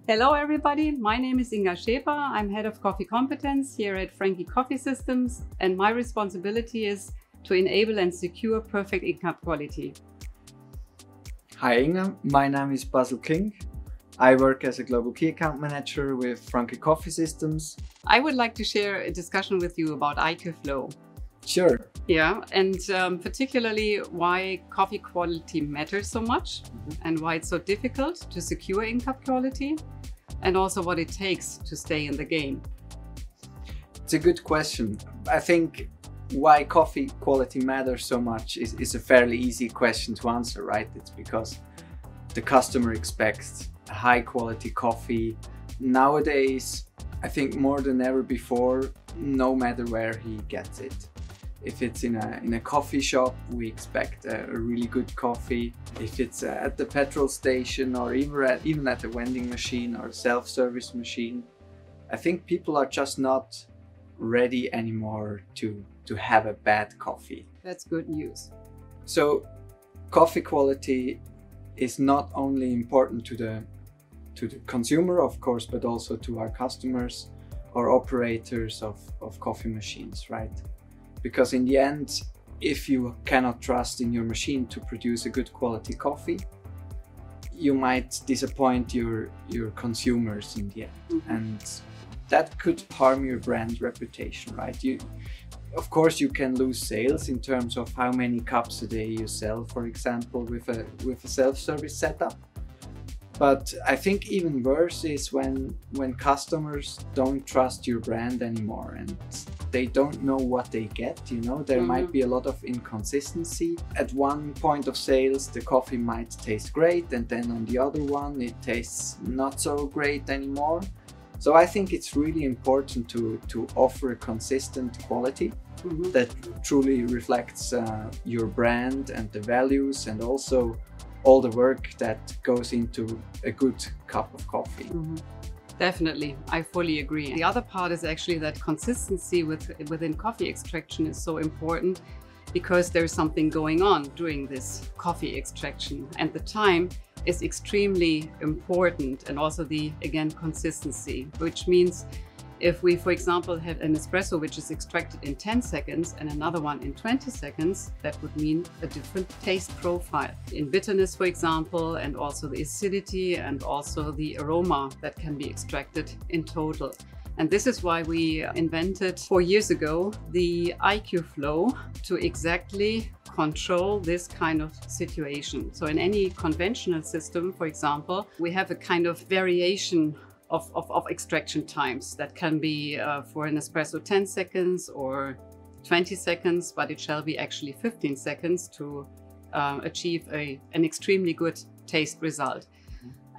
Hello everybody, my name is Inga Schäfer. I'm head of coffee competence here at Franke Coffee Systems, and my responsibility is to enable and secure perfect in-cup quality. Hi Inga, my name is Basil King. I work as a global key account manager with Franke Coffee Systems. I would like to share a discussion with you about iQFlow. Sure. Yeah, and particularly why coffee quality matters so much and why it's so difficult to secure in-cup quality, and also what it takes to stay in the game. It's a good question. I think why coffee quality matters so much is a fairly easy question to answer, right? It's because the customer expects a high quality coffee. Nowadays, I think more than ever before, no matter where he gets it. If it's in a coffee shop, we expect a really good coffee. If it's at the petrol station or even at the vending machine or self-service machine, I think people are just not ready anymore to have a bad coffee. That's good news. So coffee quality is not only important to the consumer, of course, but also to our customers or operators of coffee machines, right? Because in the end, if you cannot trust in your machine to produce a good quality coffee, you might disappoint your consumers in the end. And that could harm your brand reputation, right? Of course, you can lose sales in terms of how many cups a day you sell, for example, with a self-service setup. But I think even worse is when customers don't trust your brand anymore and they don't know what they get, you know. There might be a lot of inconsistency. At one point of sales, the coffee might taste great, and then on the other one, it tastes not so great anymore. So I think it's really important to offer a consistent quality that truly reflects your brand and the values, and also all the work that goes into a good cup of coffee. Definitely, I fully agree. The other part is actually that consistency within coffee extraction is so important, because there's something going on during this coffee extraction, and the time is extremely important, and also again, consistency, which means if we, for example, have an espresso which is extracted in 10 seconds and another one in 20 seconds, that would mean a different taste profile. In bitterness, for example, and also the acidity and also the aroma that can be extracted in total. And this is why we invented 4 years ago the iQFlow to exactly control this kind of situation. So in any conventional system, for example, we have a kind of variation of extraction times that can be for an espresso 10 seconds or 20 seconds, but it shall be actually 15 seconds to achieve an extremely good taste result.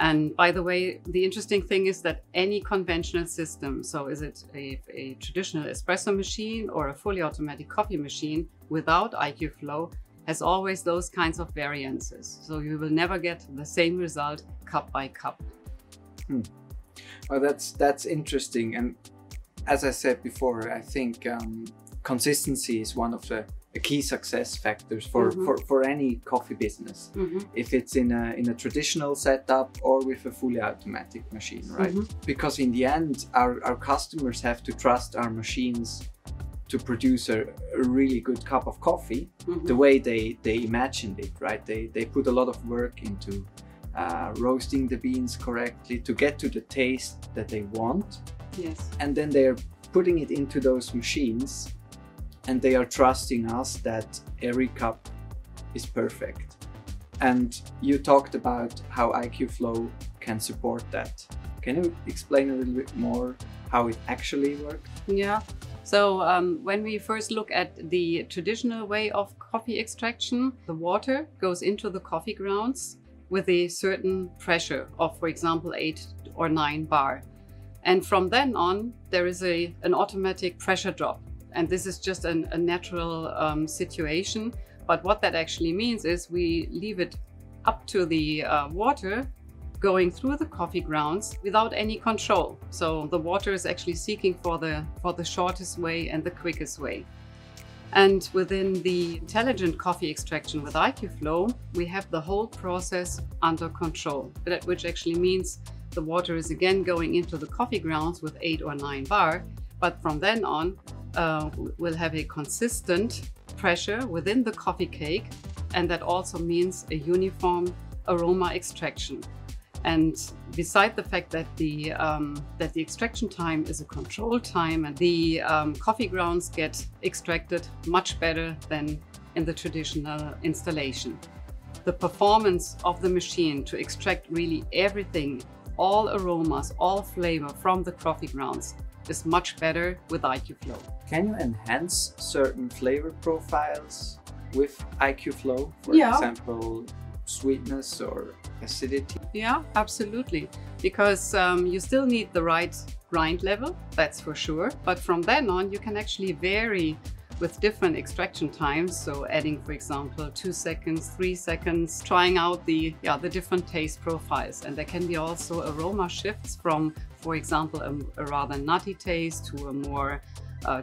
And by the way, the interesting thing is that any conventional system, so is it a traditional espresso machine or a fully automatic coffee machine, without iQFlow, has always those kinds of variances. So you will never get the same result cup by cup. Well, that's interesting. And as I said before, I think consistency is one of the key success factors for any coffee business. If it's in a traditional setup or with a fully automatic machine, right? Because in the end, our customers have to trust our machines to produce a really good cup of coffee the way they imagined it, right? They put a lot of work into roasting the beans correctly to get to the taste that they want. Yes. And then they're putting it into those machines, and they are trusting us that every cup is perfect. And you talked about how iQFlow can support that. Can you explain a little bit more how it actually works? Yeah. So when we first look at the traditional way of coffee extraction, the water goes into the coffee grounds with a certain pressure of, for example, 8 or 9 bar. And from then on, there is an automatic pressure drop. And this is just a natural situation. But what that actually means is we leave it up to the water going through the coffee grounds without any control. So the water is actually seeking for the shortest way and the quickest way. And within the intelligent coffee extraction with iQFlow, we have the whole process under control, which actually means the water is again going into the coffee grounds with 8 or 9 bar, but from then on we'll have a consistent pressure within the coffee cake, and that also means a uniform aroma extraction. And beside the fact that the extraction time is a control time, and the coffee grounds get extracted much better than in the traditional installation. The performance of the machine to extract really everything, all aromas, all flavor from the coffee grounds, is much better with iQFlow. Can you enhance certain flavor profiles with iQFlow? For example, sweetness or acidity? Yeah, absolutely. Because you still need the right grind level, that's for sure. But from then on, you can actually vary with different extraction times. So adding, for example, 2 seconds, 3 seconds, trying out the different taste profiles. And there can be also aroma shifts from, for example, a rather nutty taste to a more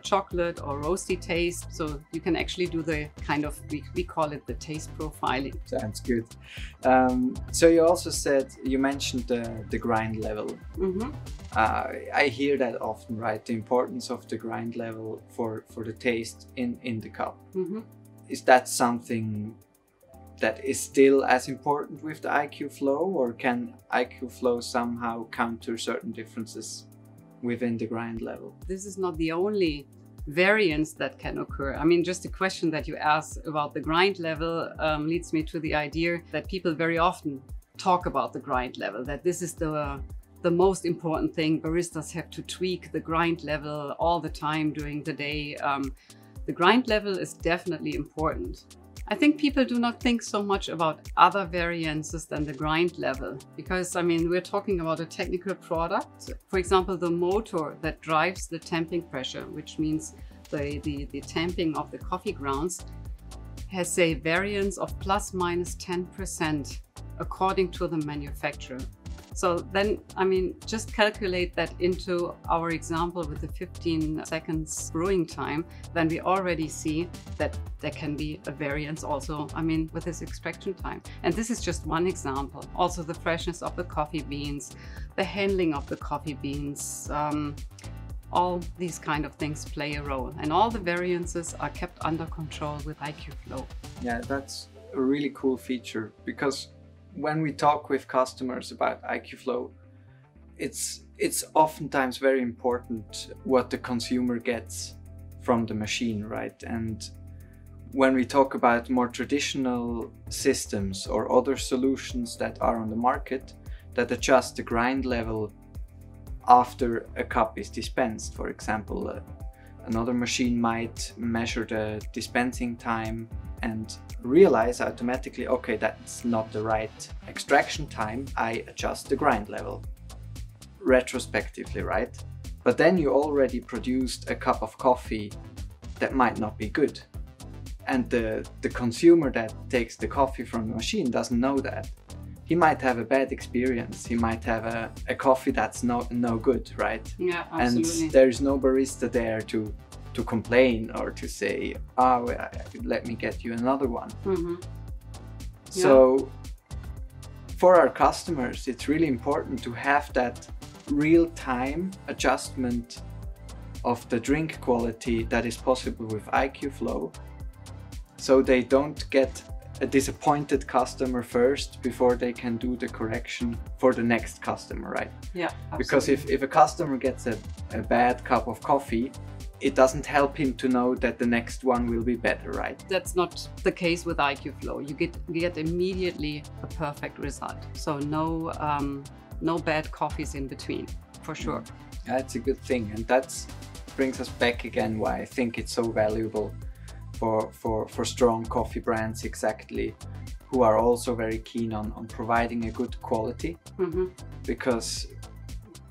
chocolate or roasty taste. So you can actually do the kind of, we call it the taste profiling. Sounds good. So you also said, you mentioned the grind level. Mm-hmm. I hear that often, right? The importance of the grind level for the taste in the cup. Mm-hmm. Is that something that is still as important with the iQFlow, or can iQFlow somehow counter certain differences within the grind level? This is not the only variance that can occur. I mean, just the question that you asked about the grind level leads me to the idea that people very often talk about the grind level, that this is the most important thing. Baristas have to tweak the grind level all the time during the day. The grind level is definitely important. I think people do not think so much about other variances than the grind level, because I mean, we're talking about a technical product. For example, the motor that drives the tamping pressure, which means the tamping of the coffee grounds, has a variance of plus minus 10% according to the manufacturer. So then, I mean, just calculate that into our example with the 15 seconds brewing time, then we already see that there can be a variance also, I mean, with this extraction time. And this is just one example. Also the freshness of the coffee beans, the handling of the coffee beans, all these kind of things play a role. And all the variances are kept under control with iQFlow. Yeah, that's a really cool feature, because when we talk with customers about iQFlow, it's oftentimes very important what the consumer gets from the machine, right? And when we talk about more traditional systems or other solutions that are on the market that adjust the grind level after a cup is dispensed, for example, another machine might measure the dispensing time and realize automatically, okay, that's not the right extraction time, I adjust the grind level retrospectively, right? But then you already produced a cup of coffee that might not be good. And the consumer that takes the coffee from the machine doesn't know that. He might have a bad experience. He might have a coffee that's no good, right? Yeah, absolutely. And there's no barista there to complain or to say, oh, let me get you another one. Mm-hmm. So for our customers, it's really important to have that real-time adjustment of the drink quality that is possible with iQFlow, so they don't get a disappointed customer first before they can do the correction for the next customer, right? Yeah, absolutely. Because if a customer gets a bad cup of coffee, it doesn't help him to know that the next one will be better, right? That's not the case with iQFlow. You get immediately a perfect result. So no bad coffees in between, for sure. That's a good thing, and that brings us back again why I think it's so valuable for strong coffee brands, exactly, who are also very keen on providing a good quality. Mm-hmm. Because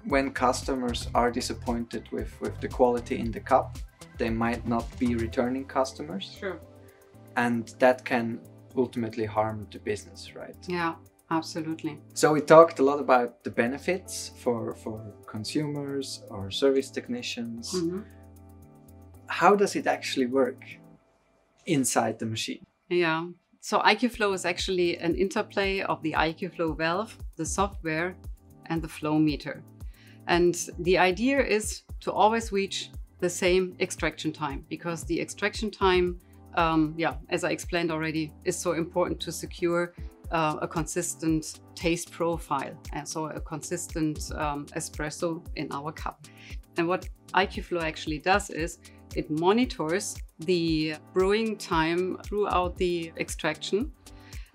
when customers are disappointed with the quality in the cup, they might not be returning customers. Sure. And that can ultimately harm the business, right? Yeah, absolutely. So we talked a lot about the benefits for consumers or service technicians. Mm-hmm. How does it actually work inside the machine? Yeah. So iQFlow is actually an interplay of the iQFlow valve, the software, and the flow meter. And the idea is to always reach the same extraction time, because the extraction time, as I explained already, is so important to secure a consistent taste profile, and so a consistent espresso in our cup. And what iQFlow actually does is it monitors the brewing time throughout the extraction.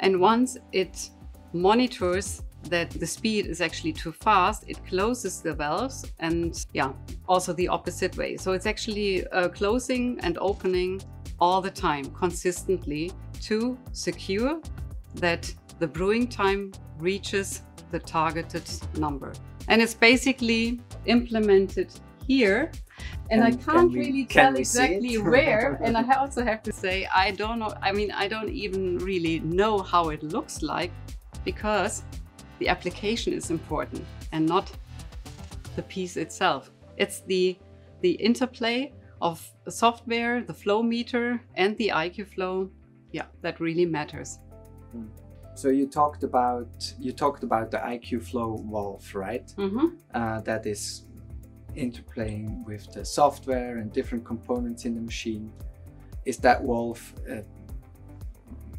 And once it monitors that the speed is actually too fast, it closes the valves, and also the opposite way. So it's actually closing and opening all the time consistently to secure that the brewing time reaches the targeted number. And it's basically implemented here. And I can't really tell exactly where. And I also have to say, I don't know. I mean, I don't even really know how it looks like, because the application is important and not the piece itself. It's the interplay of the software, the flow meter, and the iQFlow, that really matters. So you talked about the iQFlow valve, right? Mm-hmm. That is interplaying with the software and different components in the machine. Is that valve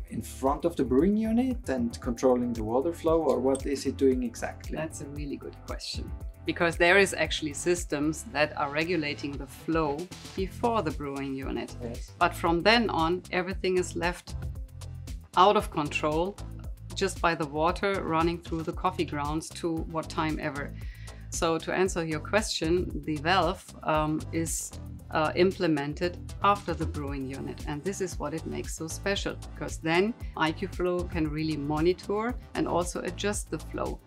in front of the brewing unit and controlling the water flow, or what is it doing exactly? That's a really good question, because there is actually systems that are regulating the flow before the brewing unit. Yes. But from then on, everything is left out of control just by the water running through the coffee grounds to what time ever. So to answer your question, the valve is implemented after the brewing unit. And this is what it makes so special, because then iQFlow can really monitor and also adjust the flow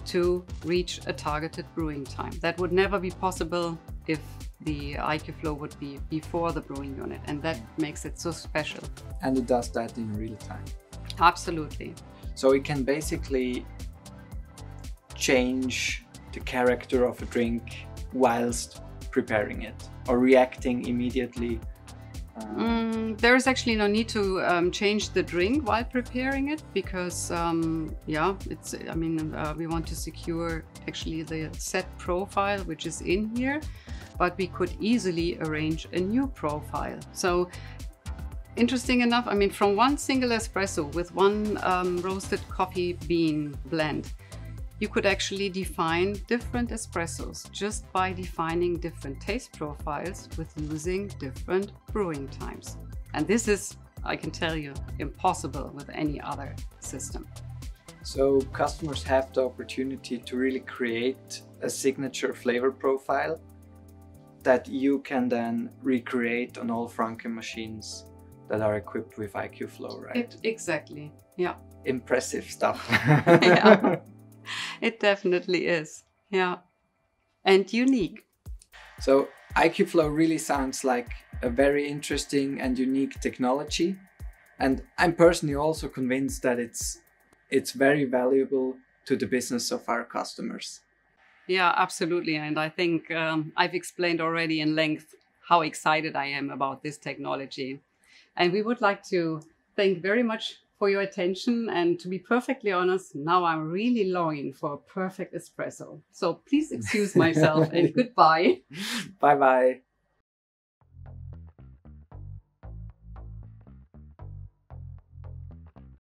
to reach a targeted brewing time. That would never be possible if the iQFlow would be before the brewing unit, and that makes it so special. And it does that in real time? Absolutely. So it can basically change the character of a drink whilst preparing it, or reacting immediately? There is actually no need to change the drink while preparing it, because we want to secure actually the set profile which is in here, but we could easily arrange a new profile. So interesting enough, I mean, from one single espresso with one roasted coffee bean blend, you could actually define different espressos just by defining different taste profiles with using different brewing times. And this is, I can tell you, impossible with any other system. So customers have the opportunity to really create a signature flavor profile that you can then recreate on all Franke machines that are equipped with iQFlow, right? Exactly, yeah. Impressive stuff. Yeah. It definitely is, yeah, and unique. So iQFlow really sounds like a very interesting and unique technology, and I'm personally also convinced that it's very valuable to the business of our customers. Yeah, absolutely, and I think I've explained already in length how excited I am about this technology, and we would like to thank very much for your attention, and to be perfectly honest, now I'm really longing for a perfect espresso. So please excuse myself and goodbye. Bye bye.